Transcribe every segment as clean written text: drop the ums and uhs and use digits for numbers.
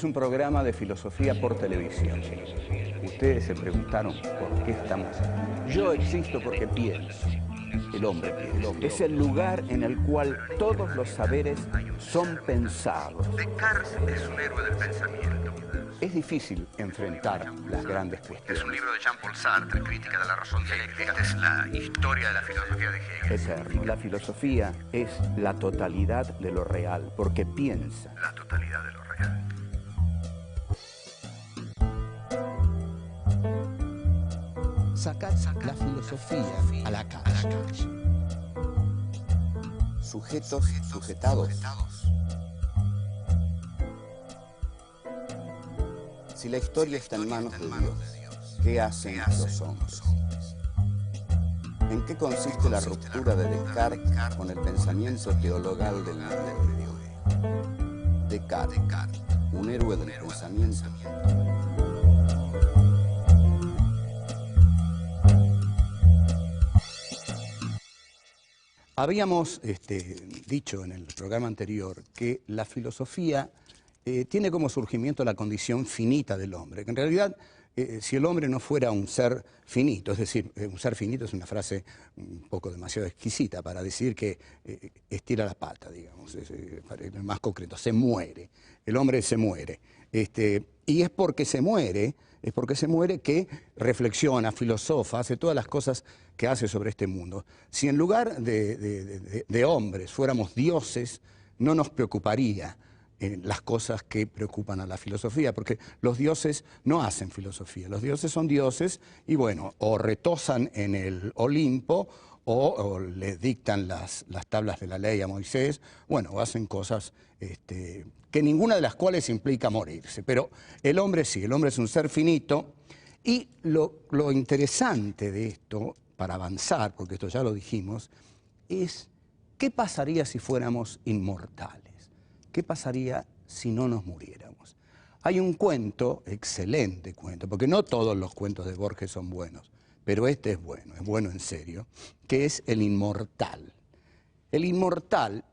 es un programa de filosofía por televisión. Ustedes se preguntaron por qué estamos aquí. Yo existo porque pienso. El hombre piensa. Es el lugar en el cual todos los saberes son pensados. Descartes es un héroe del pensamiento. Es difícil enfrentar las grandes cuestiones. Es un libro de Jean-Paul Sartre, Crítica de la razón dialéctica. Esta es la historia de la filosofía de Hegel. Eterno. La filosofía es la totalidad de lo real, porque piensa. La totalidad de lo real. Sacad la filosofía a la calle. Sujetos, sujetados. Si la historia está en manos de Dios, ¿qué hacen los hombres? ¿En qué consiste la ruptura de Descartes con el pensamiento teologal del medioevo? Descartes, un héroe del pensamiento. Habíamos dicho en el programa anterior que la filosofía tiene como surgimiento la condición finita del hombre, que en realidad si el hombre no fuera un ser finito, es decir, un ser finito es una frase un poco demasiado exquisita para decir que estira la pata, digamos, es más concreto, se muere, el hombre se muere. Y es porque se muere que reflexiona, filosofa, hace todas las cosas que hace sobre este mundo. Si en lugar de hombres fuéramos dioses, no nos preocuparía las cosas que preocupan a la filosofía, porque los dioses no hacen filosofía, los dioses son dioses y bueno, o retosan en el Olimpo o le dictan las tablas de la ley a Moisés, bueno, o hacen cosas que ninguna de las cuales implica morirse. Pero el hombre sí, el hombre es un ser finito y lo interesante de esto, para avanzar, porque esto ya lo dijimos, es ¿qué pasaría si fuéramos inmortales? ¿Qué pasaría si no nos muriéramos? Hay un cuento, excelente cuento, porque no todos los cuentos de Borges son buenos, pero este es bueno en serio, que es El Inmortal. El Inmortal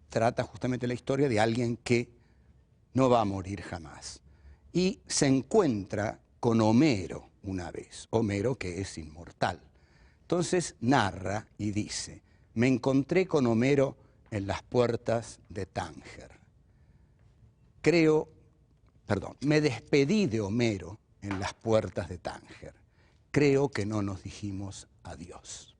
trata justamente la historia de alguien que no va a morir jamás. Y se encuentra con Homero una vez, Homero que es inmortal. Entonces narra y dice, me encontré con Homero en las puertas de Tánger. Me despedí de Homero en las puertas de Tánger. Creo que no nos dijimos adiós.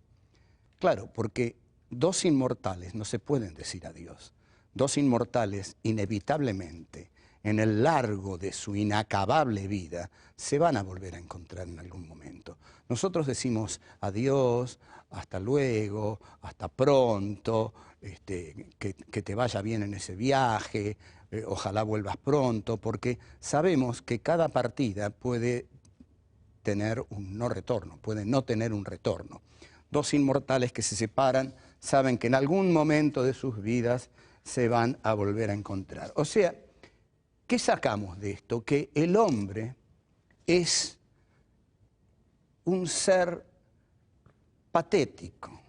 Claro, porque dos inmortales no se pueden decir adiós. Dos inmortales, inevitablemente, en el largo de su inacabable vida, se van a volver a encontrar en algún momento. Nosotros decimos adiós, hasta luego, hasta pronto, que te vaya bien en ese viaje, ojalá vuelvas pronto, porque sabemos que cada partida puede tener un no retorno, puede no tener un retorno. Dos inmortales que se separan saben que en algún momento de sus vidas se van a volver a encontrar. O sea, ¿qué sacamos de esto? Que el hombre es un ser patético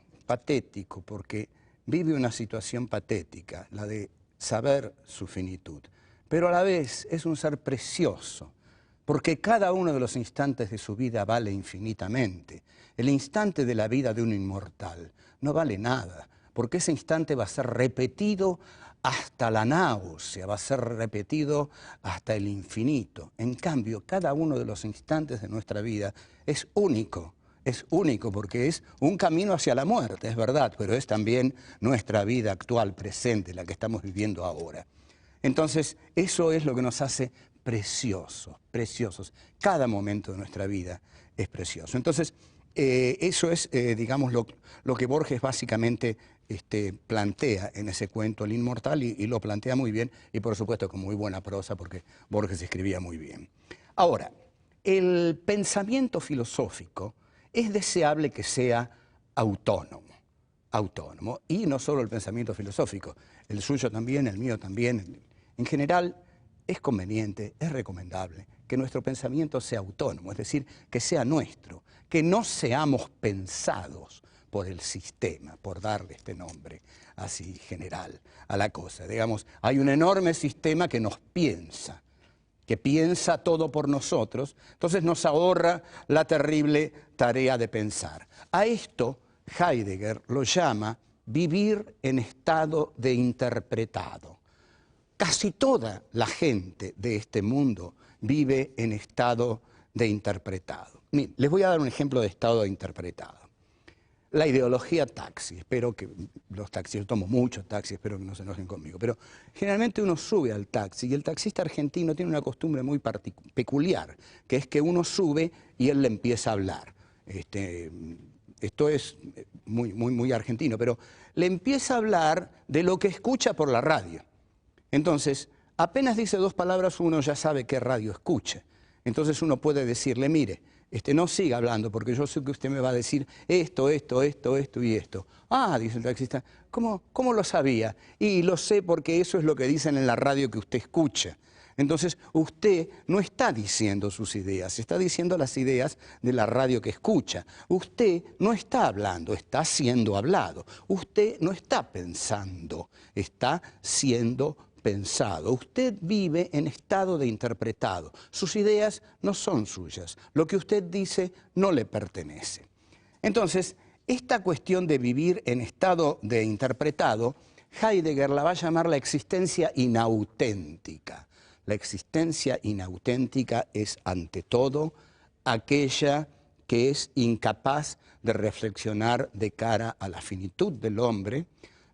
porque vive una situación patética, la de saber su finitud, pero a la vez es un ser precioso, porque cada uno de los instantes de su vida vale infinitamente. El instante de la vida de un inmortal no vale nada, porque ese instante va a ser repetido hasta la náusea, va a ser repetido hasta el infinito. En cambio, cada uno de los instantes de nuestra vida es único porque es un camino hacia la muerte, es verdad, pero es también nuestra vida actual, presente, la que estamos viviendo ahora. Entonces, eso es lo que nos hace preciosos. Cada momento de nuestra vida es precioso. Entonces, eso es, digamos, lo que Borges básicamente plantea en ese cuento, El Inmortal, y lo plantea muy bien, y por supuesto con muy buena prosa, porque Borges escribía muy bien. Ahora, el pensamiento filosófico es deseable que sea autónomo, y no solo el pensamiento filosófico, el suyo también, el mío también. En general, es conveniente, es recomendable que nuestro pensamiento sea autónomo, es decir, que sea nuestro, que no seamos pensados por el sistema, por darle este nombre así general a la cosa. Digamos, hay un enorme sistema que nos piensa, que piensa todo por nosotros, entonces nos ahorra la terrible tarea de pensar. A esto Heidegger lo llama vivir en estado de interpretado. Casi toda la gente de este mundo vive en estado de interpretado. Miren, les voy a dar un ejemplo de estado de interpretado. La ideología taxi, espero que los taxis, yo tomo muchos taxis, espero que no se enojen conmigo, pero generalmente uno sube al taxi y el taxista argentino tiene una costumbre muy peculiar, que es que uno sube y él le empieza a hablar. Esto es muy argentino, pero le empieza a hablar de lo que escucha por la radio. Entonces, apenas dice dos palabras, uno ya sabe qué radio escucha. Entonces uno puede decirle, mire, no siga hablando porque yo sé que usted me va a decir esto y esto. Ah, dice el taxista, ¿cómo lo sabía? Y lo sé porque eso es lo que dicen en la radio que usted escucha. Entonces usted no está diciendo sus ideas, está diciendo las ideas de la radio que escucha. Usted no está hablando, está siendo hablado. Usted no está pensando, está siendo pensado. Usted vive en estado de interpretado. Sus ideas no son suyas. Lo que usted dice no le pertenece. Entonces, esta cuestión de vivir en estado de interpretado, Heidegger la va a llamar la existencia inauténtica. La existencia inauténtica es, ante todo, aquella que es incapaz de reflexionar de cara a la finitud del hombre.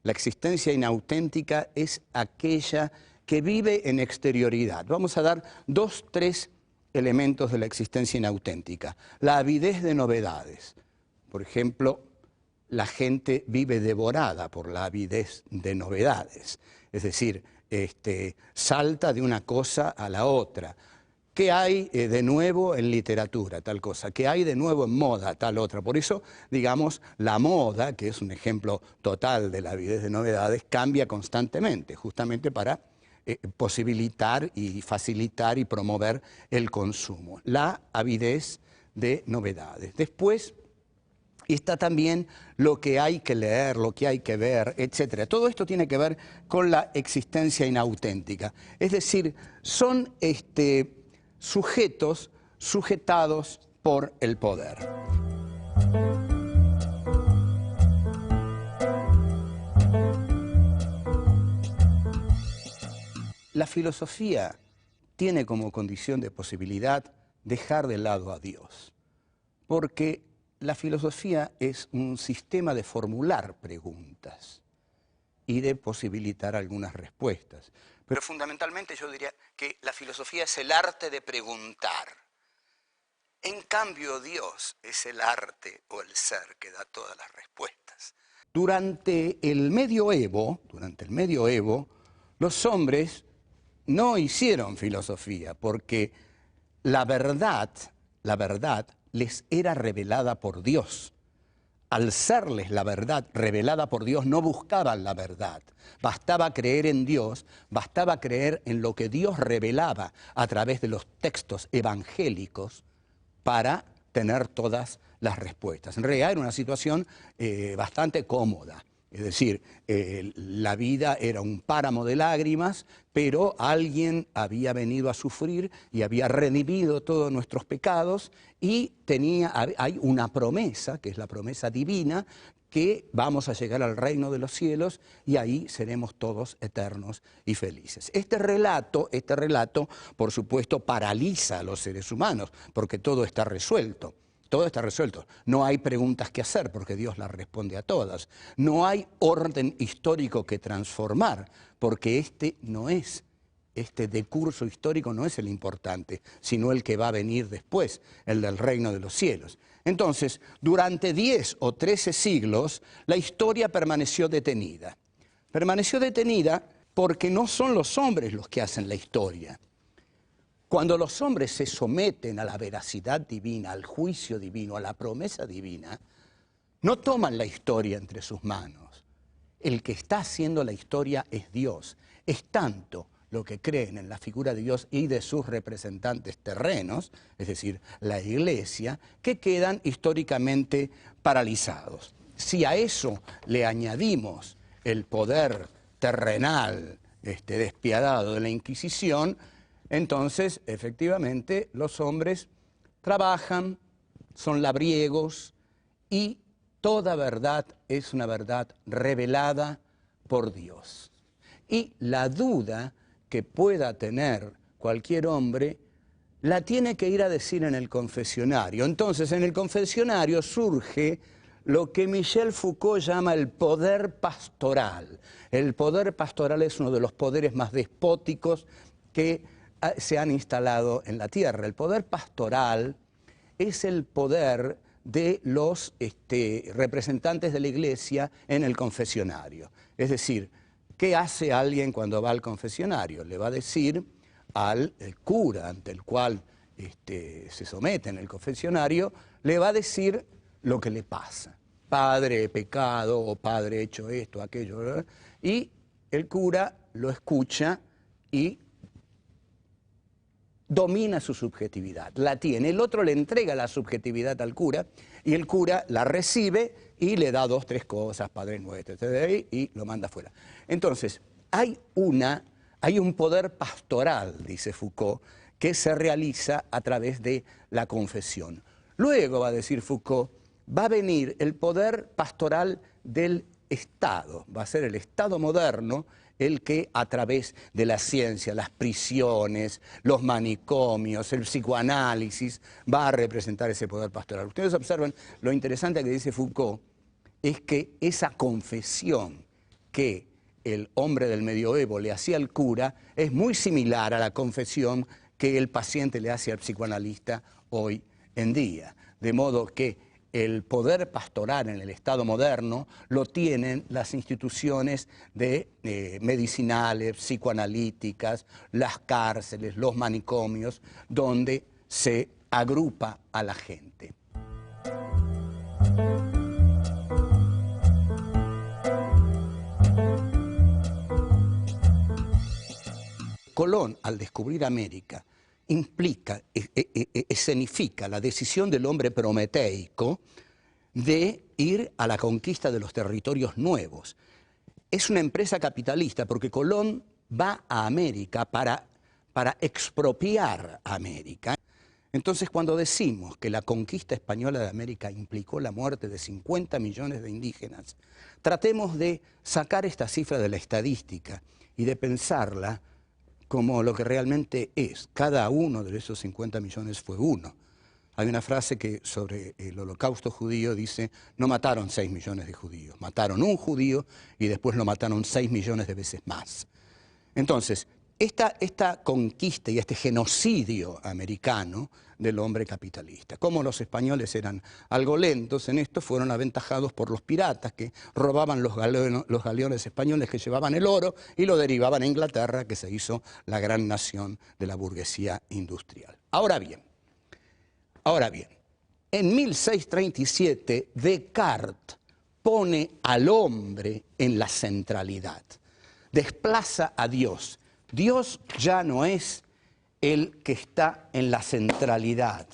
La existencia inauténtica es aquella que vive en exterioridad. Vamos a dar 2, 3 elementos de la existencia inauténtica. La avidez de novedades. Por ejemplo, la gente vive devorada por la avidez de novedades. Es decir, salta de una cosa a la otra. ¿Qué hay de nuevo en literatura? Tal cosa. ¿Qué hay de nuevo en moda? Tal otra. Por eso, digamos, la moda, que es un ejemplo total de la avidez de novedades, cambia constantemente, justamente para posibilitar y facilitar y promover el consumo. La avidez de novedades. Después está también lo que hay que leer, lo que hay que ver, etc. Todo esto tiene que ver con la existencia inauténtica. Es decir, son sujetos sujetados por el poder. La filosofía tiene como condición de posibilidad dejar de lado a Dios, porque la filosofía es un sistema de formular preguntas y de posibilitar algunas respuestas. Pero fundamentalmente yo diría que la filosofía es el arte de preguntar. En cambio, Dios es el arte o el ser que da todas las respuestas. Durante el medioevo, los hombres no hicieron filosofía porque la verdad les era revelada por Dios. Al serles la verdad revelada por Dios, no buscaban la verdad. Bastaba creer en Dios, bastaba creer en lo que Dios revelaba a través de los textos evangélicos para tener todas las respuestas. En realidad era una situación bastante cómoda. Es decir, la vida era un páramo de lágrimas, pero alguien había venido a sufrir y había redimido todos nuestros pecados y hay una promesa, que es la promesa divina, que vamos a llegar al reino de los cielos y ahí seremos todos eternos y felices. Este relato, por supuesto, paraliza a los seres humanos, porque todo está resuelto. Todo está resuelto. No hay preguntas que hacer porque Dios las responde a todas. No hay orden histórico que transformar porque este decurso histórico no es el importante, sino el que va a venir después, el del reino de los cielos. Entonces, durante 10 o 13 siglos, la historia permaneció detenida. Permaneció detenida porque no son los hombres los que hacen la historia. Cuando los hombres se someten a la veracidad divina, al juicio divino, a la promesa divina, no toman la historia entre sus manos. El que está haciendo la historia es Dios. Es tanto lo que creen en la figura de Dios y de sus representantes terrenos, es decir, la Iglesia, que quedan históricamente paralizados. Si a eso le añadimos el poder terrenal despiadado de la Inquisición, Entonces, efectivamente, los hombres trabajan, son labriegos y toda verdad es una verdad revelada por Dios. Y la duda que pueda tener cualquier hombre la tiene que ir a decir en el confesionario. Entonces, en el confesionario surge lo que Michel Foucault llama el poder pastoral. El poder pastoral es uno de los poderes más despóticos que se han instalado en la tierra. El poder pastoral es el poder de los representantes de la Iglesia en el confesionario. Es decir, ¿qué hace alguien cuando va al confesionario? Le va a decir al cura ante el cual se somete en el confesionario, le va a decir lo que le pasa. Padre, he pecado, o padre, he hecho esto, aquello, ¿verdad? Y el cura lo escucha y domina su subjetividad, la tiene. El otro le entrega la subjetividad al cura y el cura la recibe y le da 2, 3 cosas, Padre Nuestro, etc., y lo manda fuera. Entonces, hay un poder pastoral, dice Foucault, que se realiza a través de la confesión. Luego, va a decir Foucault, va a venir el poder pastoral del Estado, va a ser el Estado moderno el que a través de la ciencia, las prisiones, los manicomios, el psicoanálisis, va a representar ese poder pastoral. Ustedes observan lo interesante que dice Foucault, es que esa confesión que el hombre del medioevo le hacía al cura es muy similar a la confesión que el paciente le hace al psicoanalista hoy en día. De modo que el poder pastoral en el Estado moderno lo tienen las instituciones medicinales, psicoanalíticas, las cárceles, los manicomios, donde se agrupa a la gente. Colón, al descubrir América, escenifica la decisión del hombre prometeico de ir a la conquista de los territorios nuevos. Es una empresa capitalista porque Colón va a América para expropiar América. Entonces, cuando decimos que la conquista española de América implicó la muerte de 50 millones de indígenas, tratemos de sacar esta cifra de la estadística y de pensarla como lo que realmente es. Cada uno de esos 50 millones fue uno. Hay una frase que sobre el holocausto judío dice, no mataron 6 millones de judíos, mataron un judío y después lo mataron 6 millones de veces más. Entonces, esta conquista y este genocidio americano del hombre capitalista. Como los españoles eran algo lentos en esto, fueron aventajados por los piratas que robaban los galeones españoles que llevaban el oro y lo derivaban a Inglaterra, que se hizo la gran nación de la burguesía industrial. Ahora bien, en 1637 Descartes pone al hombre en la centralidad, desplaza a Dios. Dios ya no es el que está en la centralidad.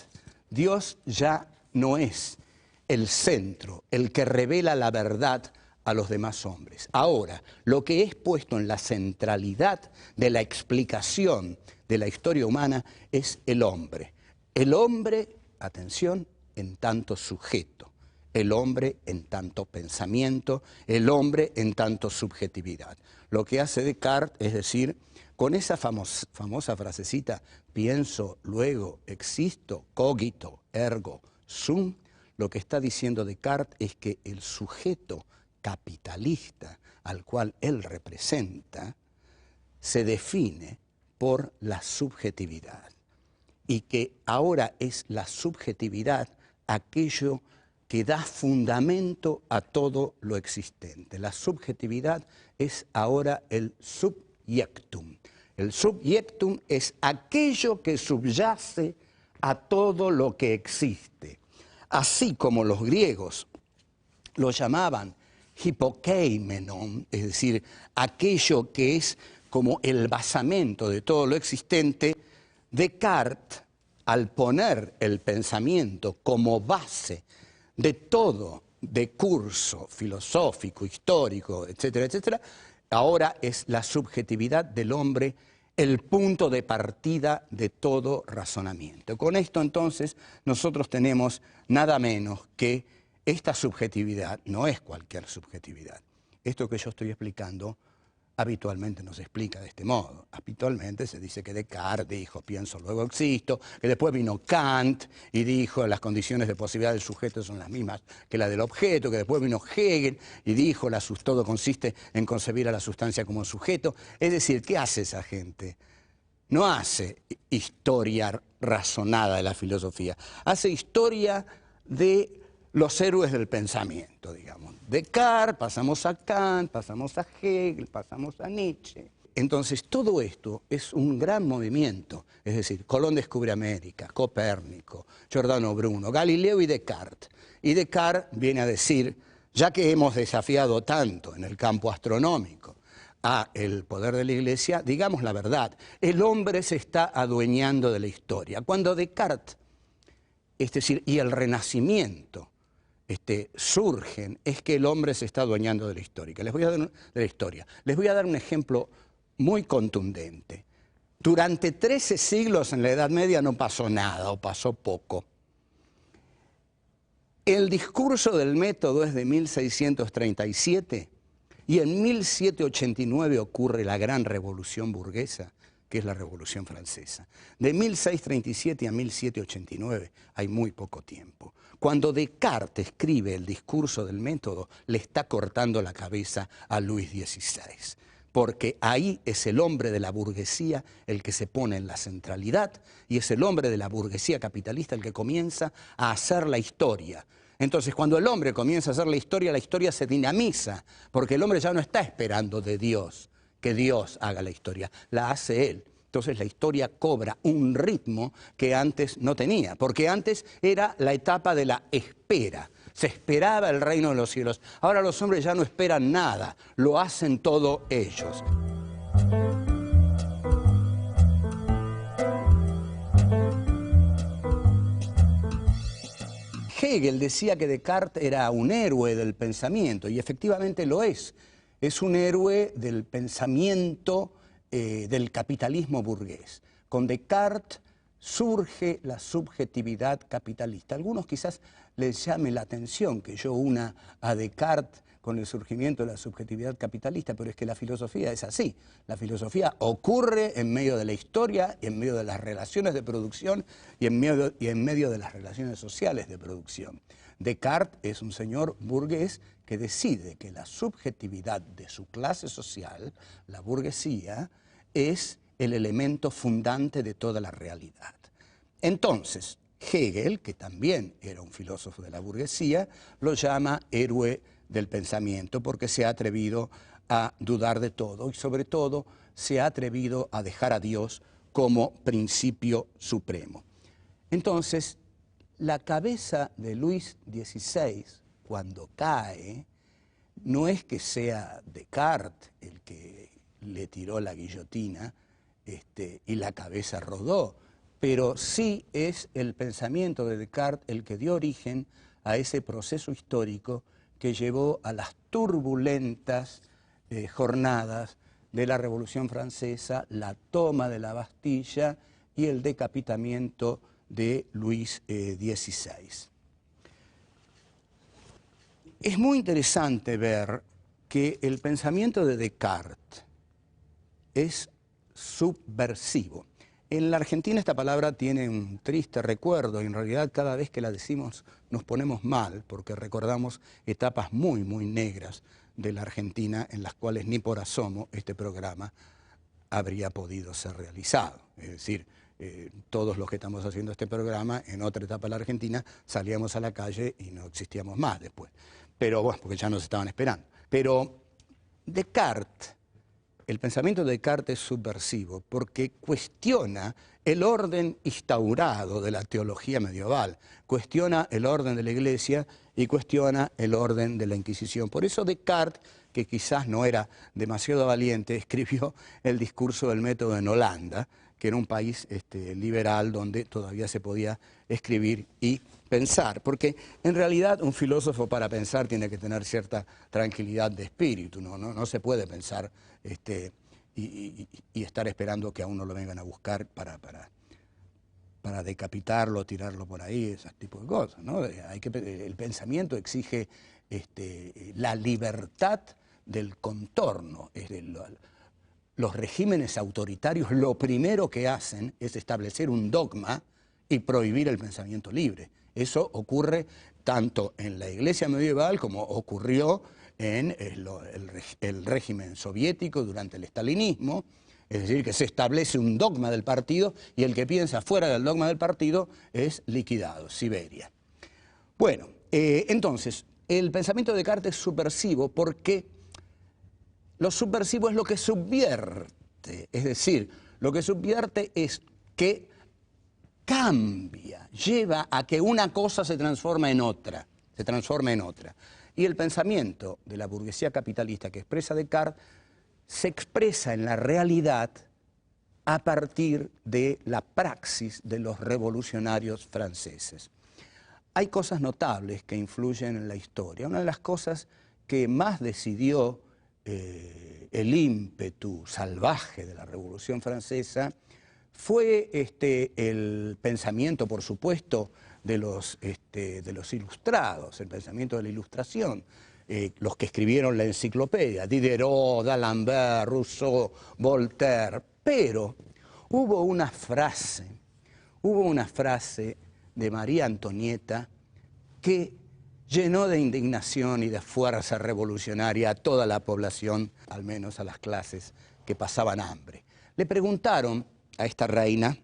Dios ya no es el centro, el que revela la verdad a los demás hombres. Ahora, lo que es puesto en la centralidad de la explicación de la historia humana es el hombre. El hombre, atención, en tanto sujeto. El hombre en tanto pensamiento, el hombre en tanto subjetividad. Lo que hace Descartes es decir, con esa famosa frasecita, pienso, luego existo, cogito, ergo, sum, lo que está diciendo Descartes es que el sujeto capitalista al cual él representa se define por la subjetividad y que ahora es la subjetividad aquello que da fundamento a todo lo existente. La subjetividad es ahora el subjectum. El subjectum es aquello que subyace a todo lo que existe. Así como los griegos lo llamaban hipokeimenon, es decir, aquello que es como el basamento de todo lo existente, Descartes, al poner el pensamiento como base de todo decurso filosófico, histórico, etcétera, etcétera, ahora es la subjetividad del hombre el punto de partida de todo razonamiento. Con esto entonces nosotros tenemos nada menos que esta subjetividad, no es cualquier subjetividad. Esto que yo estoy explicando habitualmente no se explica de este modo. Habitualmente se dice que Descartes dijo pienso, luego existo, que después vino Kant y dijo las condiciones de posibilidad del sujeto son las mismas que la del objeto, que después vino Hegel y dijo todo consiste en concebir a la sustancia como sujeto. Es decir, ¿qué hace esa gente? No hace historia razonada de la filosofía, hace historia de los héroes del pensamiento, digamos. Descartes, pasamos a Kant, pasamos a Hegel, pasamos a Nietzsche. Entonces, todo esto es un gran movimiento. Es decir, Colón descubre América, Copérnico, Giordano Bruno, Galileo y Descartes. Y Descartes viene a decir, ya que hemos desafiado tanto en el campo astronómico a el poder de la Iglesia, digamos la verdad, el hombre se está adueñando de la historia. Cuando Descartes, es decir, y el Renacimiento, surgen, es que el hombre se está adueñando de la historia. Les voy a dar un ejemplo muy contundente. Durante 13 siglos en la Edad Media no pasó nada o pasó poco. El discurso del método es de 1637 y en 1789 ocurre la gran revolución burguesa, que es la Revolución Francesa. De 1637 a 1789 hay muy poco tiempo. Cuando Descartes escribe el discurso del método, le está cortando la cabeza a Luis XVI, porque ahí es el hombre de la burguesía el que se pone en la centralidad y es el hombre de la burguesía capitalista el que comienza a hacer la historia. Entonces, cuando el hombre comienza a hacer la historia se dinamiza, porque el hombre ya no está esperando de Dios que Dios haga la historia, la hace él. Entonces la historia cobra un ritmo que antes no tenía, porque antes era la etapa de la espera. Se esperaba el reino de los cielos. Ahora los hombres ya no esperan nada, lo hacen todo ellos. Hegel decía que Descartes era un héroe del pensamiento, y efectivamente lo es. Es un héroe del pensamiento del capitalismo burgués. Con Descartes surge la subjetividad capitalista. A algunos quizás les llame la atención que yo una a Descartes con el surgimiento de la subjetividad capitalista, pero es que la filosofía es así. La filosofía ocurre en medio de la historia, y en medio de las relaciones de producción y en medio de las relaciones sociales de producción. Descartes es un señor burgués que decide que la subjetividad de su clase social, la burguesía, es el elemento fundante de toda la realidad. Entonces, Hegel, que también era un filósofo de la burguesía, lo llama héroe del pensamiento porque se ha atrevido a dudar de todo y sobre todo se ha atrevido a dejar a Dios como principio supremo. Entonces, la cabeza de Luis XVI, cuando cae, no es que sea Descartes el que le tiró la guillotina y la cabeza rodó, pero sí es el pensamiento de Descartes el que dio origen a ese proceso histórico que llevó a las turbulentas jornadas de la Revolución Francesa, la toma de la Bastilla y el decapitamiento de Luis XVI. Es muy interesante ver que el pensamiento de Descartes es subversivo. En la Argentina esta palabra tiene un triste recuerdo y en realidad cada vez que la decimos nos ponemos mal porque recordamos etapas muy, muy negras de la Argentina en las cuales ni por asomo este programa habría podido ser realizado. Es decir, todos los que estamos haciendo este programa en otra etapa de la Argentina salíamos a la calle y no existíamos más después. Pero bueno, porque ya nos estaban esperando. Pero Descartes, el pensamiento de Descartes es subversivo porque cuestiona el orden instaurado de la teología medieval, cuestiona el orden de la Iglesia y cuestiona el orden de la Inquisición. Por eso Descartes, que quizás no era demasiado valiente, escribió el discurso del método en Holanda, que era un país liberal donde todavía se podía escribir y pensar, porque en realidad un filósofo para pensar tiene que tener cierta tranquilidad de espíritu, no se puede pensar y estar esperando que a uno lo vengan a buscar para decapitarlo, tirarlo por ahí, ese tipo de cosas, ¿no? El pensamiento exige la libertad del contorno. Los regímenes autoritarios lo primero que hacen es establecer un dogma y prohibir el pensamiento libre. Eso ocurre tanto en la Iglesia medieval como ocurrió en el régimen soviético durante el estalinismo. Es decir, que se establece un dogma del partido y el que piensa fuera del dogma del partido es liquidado, Siberia. Bueno, entonces, el pensamiento de Descartes es subversivo porque lo subversivo es lo que subvierte. Es decir, lo que subvierte es que cambia, lleva a que una cosa se transforme en otra. Y el pensamiento de la burguesía capitalista que expresa Descartes se expresa en la realidad a partir de la praxis de los revolucionarios franceses. Hay cosas notables que influyen en la historia. Una de las cosas que más decidió el ímpetu salvaje de la Revolución Francesa fue el pensamiento, por supuesto, de los ilustrados, el pensamiento de la Ilustración. Los que escribieron la enciclopedia, Diderot, d'Alembert, Rousseau, Voltaire, pero hubo una frase de María Antonieta que llenó de indignación y de fuerza revolucionaria a toda la población, al menos a las clases que pasaban hambre. Le preguntaron a esta reina,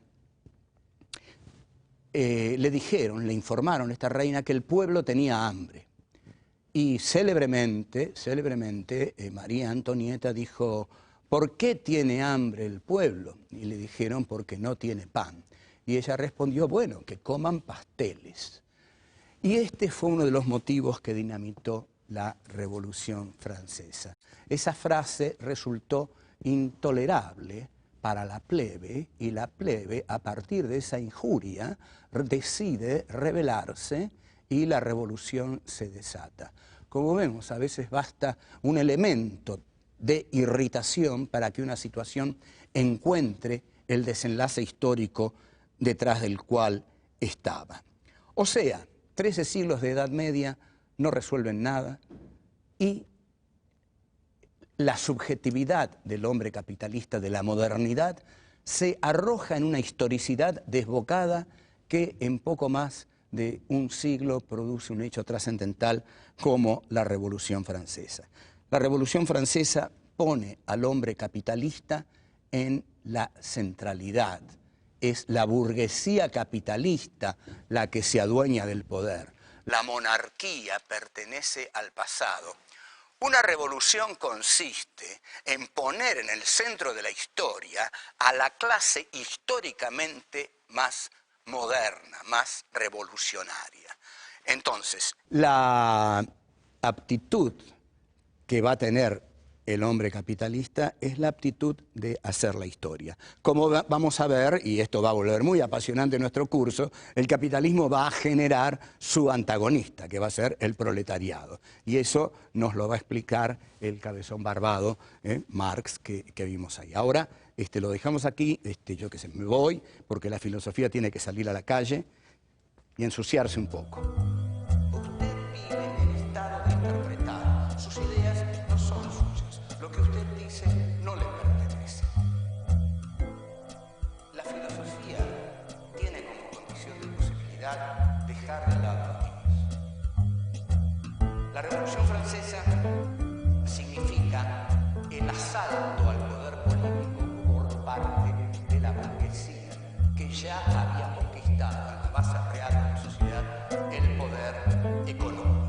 le informaron a esta reina que el pueblo tenía hambre. Y célebremente, María Antonieta dijo, ¿por qué tiene hambre el pueblo? Y le dijeron, porque no tiene pan. Y ella respondió, bueno, que coman pasteles. Y este fue uno de los motivos que dinamitó la Revolución Francesa. Esa frase resultó intolerable para la plebe, y la plebe, a partir de esa injuria, decide rebelarse y la revolución se desata. Como vemos, a veces basta un elemento de irritación para que una situación encuentre el desenlace histórico detrás del cual estaba. O sea, 13 siglos de Edad Media no resuelven nada y la subjetividad del hombre capitalista de la modernidad se arroja en una historicidad desbocada que en poco más de un siglo produce un hecho trascendental como la Revolución Francesa. La Revolución Francesa pone al hombre capitalista en la centralidad. Es la burguesía capitalista la que se adueña del poder. La monarquía pertenece al pasado. Una revolución consiste en poner en el centro de la historia a la clase históricamente más moderna, más revolucionaria. Entonces, la aptitud que va a tener el hombre capitalista es la aptitud de hacer la historia. Como vamos a ver, y esto va a volver muy apasionante en nuestro curso, el capitalismo va a generar su antagonista, que va a ser el proletariado. Y eso nos lo va a explicar el cabezón barbado, Marx, que vimos ahí. Ahora lo dejamos aquí, yo qué sé, me voy, porque la filosofía tiene que salir a la calle y ensuciarse un poco. Usted vive en estado de interpretar. Sus ideas no son suyas. Lo que usted dice no le pertenece. La filosofía tiene como condición de posibilidad dejar de lado los niños. La Revolución Francesa significa el asalto al poder político por parte de la burguesía, que ya había conquistado en la base real de la sociedad el poder económico.